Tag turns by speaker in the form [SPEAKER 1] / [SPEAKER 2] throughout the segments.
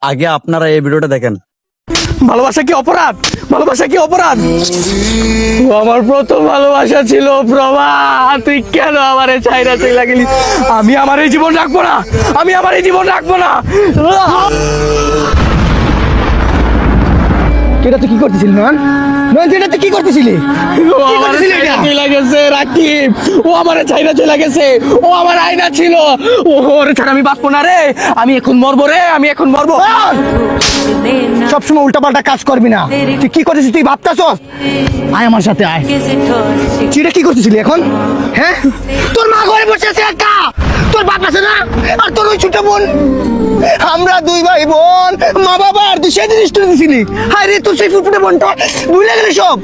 [SPEAKER 1] আগে আপনারা এই ভিডিওটা দেখেন।
[SPEAKER 2] ভালোবাসা কি অপরাধ? ভালোবাসা কি অপরাধ? ও আমার প্রথম ভালোবাসা ছিল প্রভা, তুই কেন আমারে ছাইরা চইলা গেলি? আমি আমার এই জীবন রাখবো না, আমি আমার এই জীবন রাখবো না।
[SPEAKER 3] এটা তুই কি করতেছিলি নয়ন? নয়ন তুই এটা তুই কি করতেছিলি?
[SPEAKER 2] ও আমারে ছাইরা চইলা গেছে রাকিব, ও আমারে ছাইরা চইলা গেছে, ও আমার আয়না ছিল। ওরে ছাড়া আমি বাঁচবো না রে, আমি এখন মরবো রে, আমি এখন মরবো।
[SPEAKER 3] সবসময় উল্টাপাল্টা কাজ করবি না। তুই কি করতেছিস? তুই ভাবতাছস? আয় আমার সাথে আয়। তুই এটা কি করতেছিলি এখন? হ্যাঁ, তোর মা ঘরে বসে আছে একা, তোর বাপ আছে না, আর তোর ওই ছোট বোন। আমরা দুই ভাই বোন, মা বাবা, আর তুই সেই জিনিস তুলে দিছিলি। হায় রে, তোর সেই ফুটফুটে বোনটা ভুলে গেলি সব।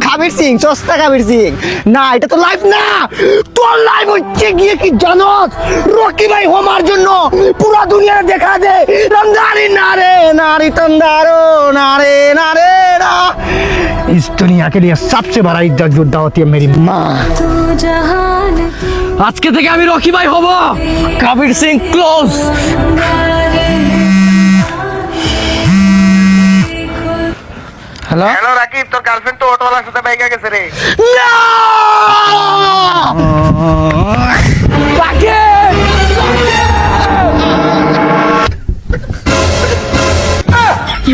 [SPEAKER 3] কাবির সিং, সস্তা কাবির সিং। না, এটা তো লাইফ না। তোর লাইফ হচ্ছে গিয়ে কি জানোস? রকি ভাই হমার জন্য পুরা দুনিয়া দেখা দে। রমজানি নারে नारी तंदारो नारे नारे ना। इस दुनिया के लिए सबसे बड़ा इज्जत योद्धा होती है मेरी माँ।
[SPEAKER 2] আজকে থেকে আমি রকি ভাই হব। Kabir Singh close.
[SPEAKER 3] Hello
[SPEAKER 4] hello Rakib, তোর গার্লফ্রেন্ড তো অটোওয়ালার সাথে বাইকা গেছে রে।
[SPEAKER 2] কি